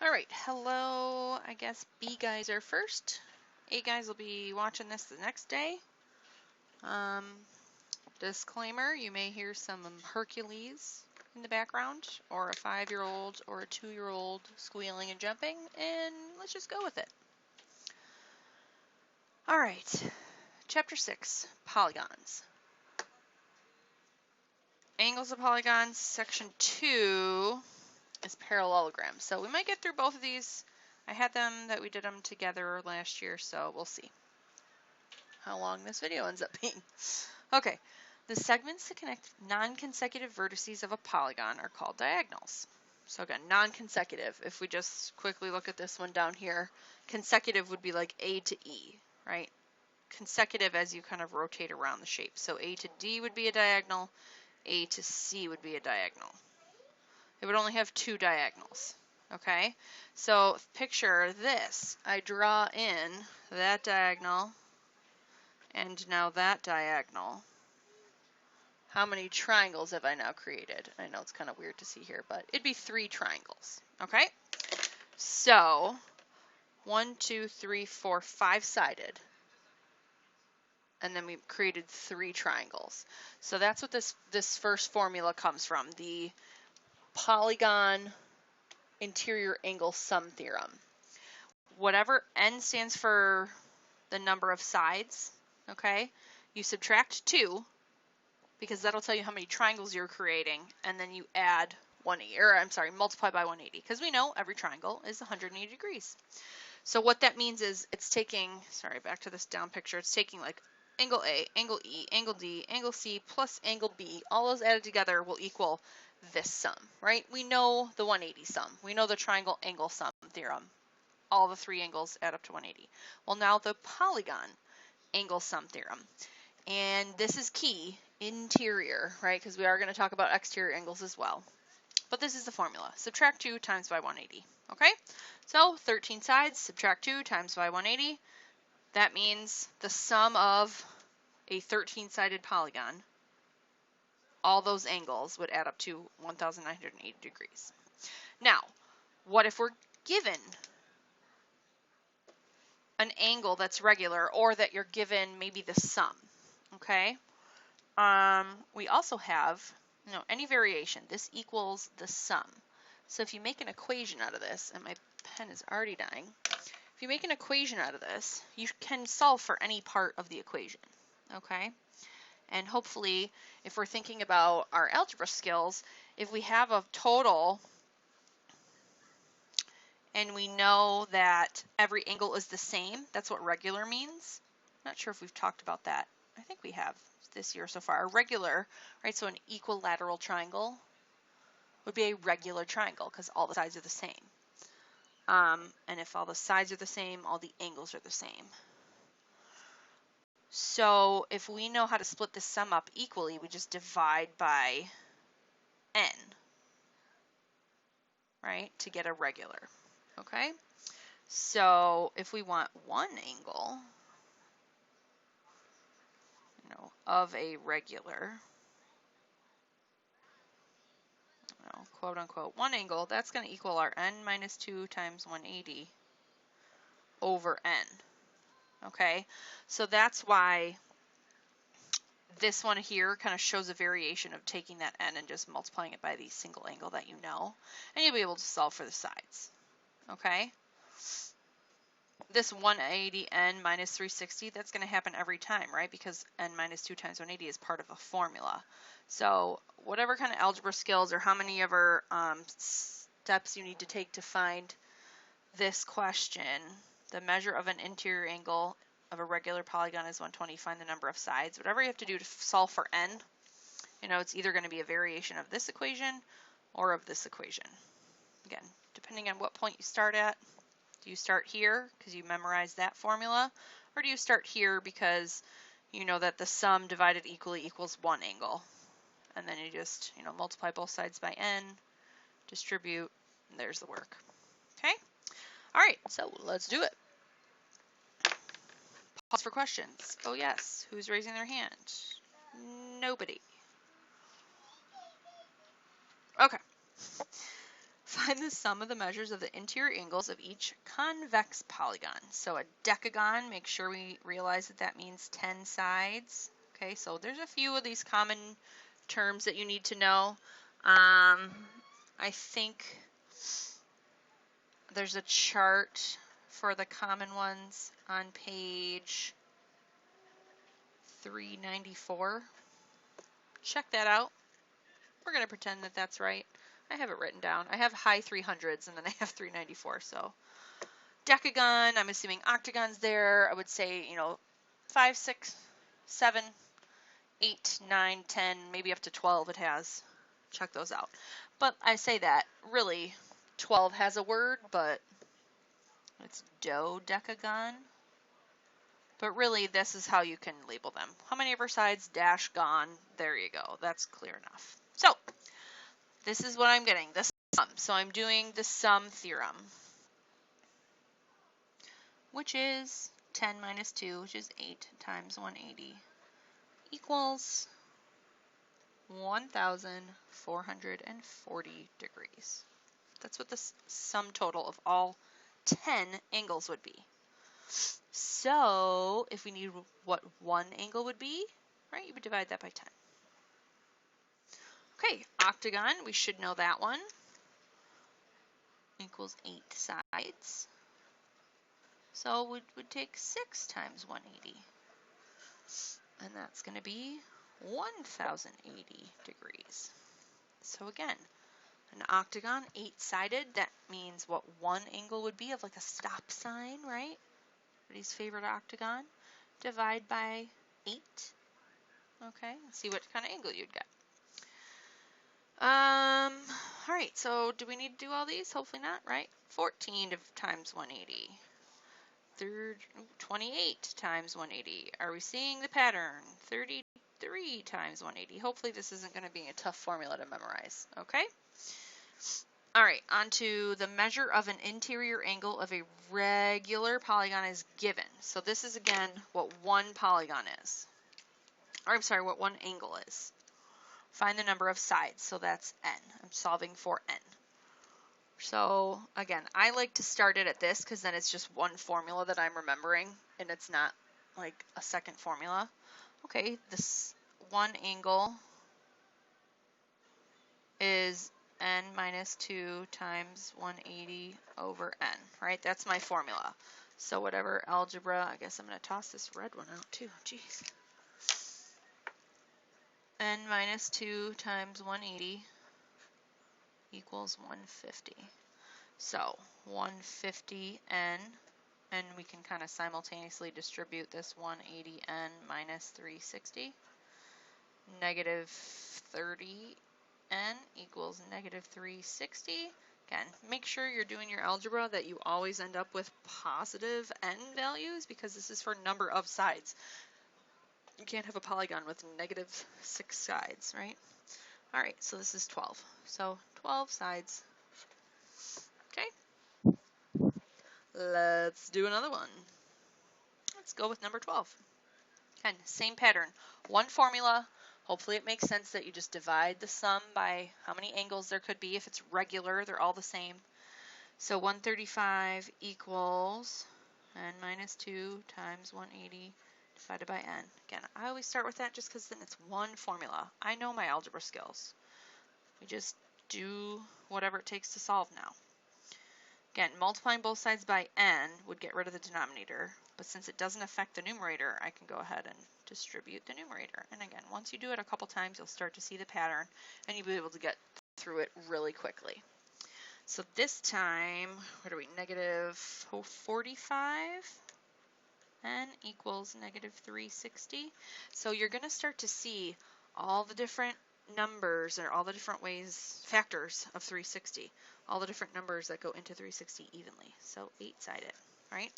Alright, hello, I guess B guys are first. A guys will be watching this the next day. Disclaimer, you may hear some Hercules in the background, or a 5-year-old or a 2-year-old squealing and jumping, and let's just go with it. Alright, Chapter 6, Polygons. Angles of polygons, Section 2 is parallelograms. So we might get through both of these. I had them that we did them together last year, so we'll see how long this video ends up being. Okay, the segments that connect non-consecutive vertices of a polygon are called diagonals. So again, non-consecutive, if we just quickly look at this one down here, consecutive would be like A to E, right? Consecutive as you kind of rotate around the shape. So A to D would be a diagonal, A to C would be a diagonal. It would only have two diagonals, okay? So picture this. I draw in that diagonal and now that diagonal. How many triangles have I now created? I know it's kind of weird to see here, but it'd be 3 triangles, okay? So 1, 2, 3, 4, 5-sided. And then we created 3 triangles. So that's what this first formula comes from, the polygon interior angle sum theorem. Whatever n stands for the number of sides, okay, you subtract 2 because that'll tell you how many triangles you're creating, and then you add 180, or I'm sorry, multiply by 180, because we know every triangle is 180 degrees. So what that means is it's taking, sorry, back to this down picture, it's taking like angle A, angle E, angle D, angle C, plus angle B, all those added together will equal this sum, right? We know the 180 sum. We know the triangle angle sum theorem. All the 3 angles add up to 180. Well, now the polygon angle sum theorem. And this is key, interior, right? Because we are going to talk about exterior angles as well. But this is the formula. Subtract 2 times by 180, okay? So 13 sides, subtract 2 times by 180. That means the sum of a 13-sided polygon, all those angles would add up to 1,980 degrees. Now, what if we're given an angle that's regular, or that you're given maybe the sum, okay? We also have, any variation. This equals the sum. So if you make an equation out of this, and my pen is already dying, if you make an equation out of this, you can solve for any part of the equation, okay? And hopefully, if we're thinking about our algebra skills, if we have a total and we know that every angle is the same, that's what regular means. Not sure if we've talked about that. I think we have this year so far. A regular, right, so an equilateral triangle would be a regular triangle because all the sides are the same. And if all the sides are the same, all the angles are the same. So if we know how to split this sum up equally, we just divide by n, right, to get a regular, okay? So if we want one angle, of a regular, quote unquote, one angle, that's going to equal our n minus 2 times 180 over n. Okay, so that's why this one here kind of shows a variation of taking that n and just multiplying it by the single angle that you know, and you'll be able to solve for the sides. Okay, this 180 n minus 360, that's going to happen every time, right? Because n minus 2 times 180 is part of a formula. So whatever kind of algebra skills or how many ever steps you need to take to find this question, the measure of an interior angle of a regular polygon is 120. Find the number of sides. Whatever you have to do to solve for n, it's either going to be a variation of this equation or of this equation. Again, depending on what point you start at. Do you start here because you memorized that formula, or do you start here because you know that the sum divided equally equals one angle? And then you just, multiply both sides by n, distribute, and there's the work. Okay? All right, so let's do it. Pause for questions. Oh yes, who's raising their hand? Nobody. Okay. Find the sum of the measures of the interior angles of each convex polygon. So a decagon, make sure we realize that that means 10 sides. Okay, so there's a few of these common terms that you need to know. I think there's a chart for the common ones on page 394. Check that out. We're going to pretend that that's right. I have it written down. I have high 300s and then I have 394. So decagon, I'm assuming octagon's there. I would say, 5, 6, 7, 8, 9, 10, maybe up to 12 it has. Check those out. But I say that, really, 12 has a word, but it's dodecagon. But really, this is how you can label them. How many of our sides? Dash gone. There you go. That's clear enough. So this is what I'm getting, the sum. So I'm doing the sum theorem, which is 10 minus 2, which is 8 times 180, equals 1,440 degrees. That's what the sum total of all 10 angles would be. So if we need what one angle would be, right, you would divide that by 10. Okay, octagon, we should know that one. Equals 8 sides. So we would take 6 times 180. And that's going to be 1,080 degrees. So again, an octagon, 8-sided, that means what one angle would be of like a stop sign, right? Everybody's favorite octagon. Divide by 8. Okay, let's see what kind of angle you'd get. All right, so do we need to do all these? Hopefully not, right? 14 times 180. 28 times 180. Are we seeing the pattern? 33 times 180. Hopefully this isn't going to be a tough formula to memorize, okay? All right, on to the measure of an interior angle of a regular polygon is given. So this is, again, what one polygon is. Or I'm sorry, what one angle is. Find the number of sides, so that's n. I'm solving for n. So again, I like to start it at this because then it's just one formula that I'm remembering and it's not like a second formula. Okay, this one angle is n minus 2 times 180 over n, right? That's my formula. So whatever algebra, I guess I'm going to toss this red one out too. Jeez. N minus 2 times 180 equals 150. So 150n, and we can kind of simultaneously distribute this 180n minus 360. Negative 30n equals negative 360. Again, make sure you're doing your algebra that you always end up with positive n values because this is for number of sides. You can't have a polygon with negative 6 sides, right? All right, so this is 12. So 12 sides. Okay. Let's do another one. Let's go with number 12. Again, same pattern. One formula. Hopefully it makes sense that you just divide the sum by how many angles there could be. If it's regular, they're all the same. So 135 equals n minus 2 times 180 divided by n. Again, I always start with that just because then it's one formula. I know my algebra skills. We just do whatever it takes to solve now. Again, multiplying both sides by n would get rid of the denominator, but since it doesn't affect the numerator, I can go ahead and distribute the numerator. And again, once you do it a couple times, you'll start to see the pattern, and you'll be able to get through it really quickly. So this time, what are we, negative 45? N equals negative 360. So you're going to start to see all the different numbers or all the different ways, factors of 360, all the different numbers that go into 360 evenly. So 8-sided, right?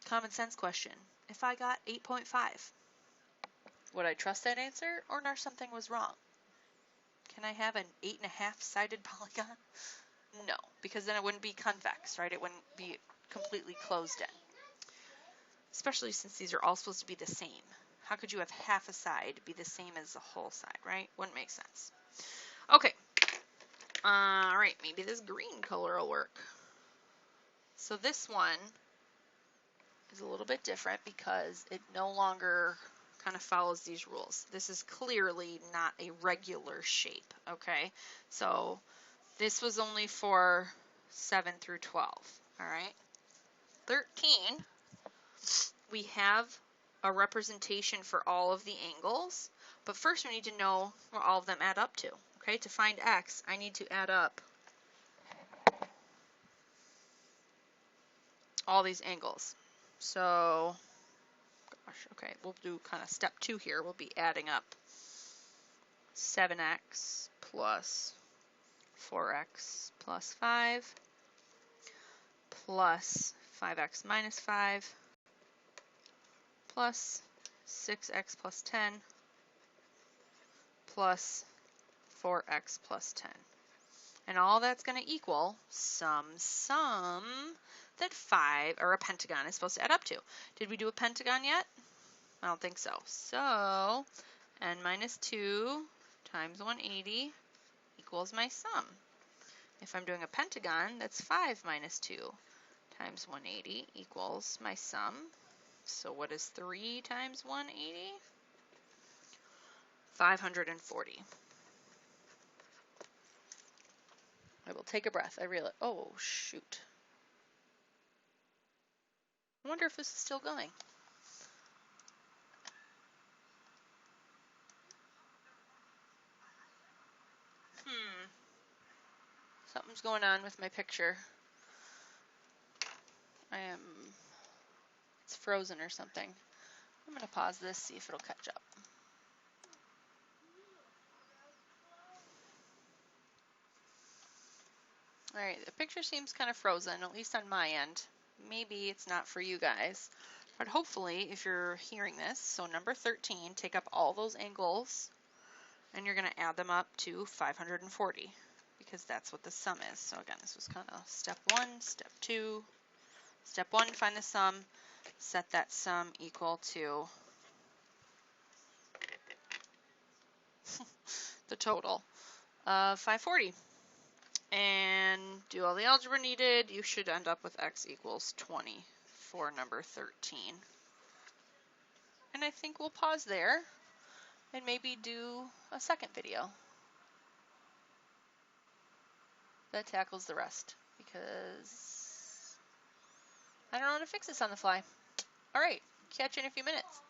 Common sense question. If I got 8.5, would I trust that answer or know something was wrong? Can I have an 8.5-sided polygon? No, because then it wouldn't be convex, right? It wouldn't be completely closed in. Especially since these are all supposed to be the same. How could you have half a side be the same as the whole side, right? Wouldn't make sense. Okay, All right, maybe this green color will work. So this one is a little bit different because it no longer kind of follows these rules. This is clearly not a regular shape, okay? So this was only for 7 through 12, all right? 13, we have a representation for all of the angles, but first we need to know what all of them add up to, okay? To find x, I need to add up all these angles. So, gosh, okay, we'll do kind of step 2 here. We'll be adding up 7x plus 4x plus 5 plus 5x minus 5 plus 6x plus 10 plus 4x plus 10. And all that's going to equal some sum that 5, or a pentagon, is supposed to add up to. Did we do a pentagon yet? I don't think so. So n minus 2 times 180 equals my sum. If I'm doing a pentagon, that's 5 minus 2 times 180 equals my sum. So what is 3 times 180? 540. I will take a breath. I realize, oh shoot. I wonder if this is still going. Something's going on with my picture. It's frozen or something. I'm going to pause this, see if it'll catch up. Alright, the picture seems kind of frozen, at least on my end. Maybe it's not for you guys. But hopefully, if you're hearing this, so number 13, take up all those angles, and you're going to add them up to 540, because that's what the sum is. So again, this was kind of step 1, step 2. Step 1, find the sum. Set that sum equal to the total of 540. And do all the algebra needed. You should end up with x equals 20 for number 13. And I think we'll pause there and maybe do a second video that tackles the rest, because I don't know how to fix this on the fly. All right, catch you in a few minutes.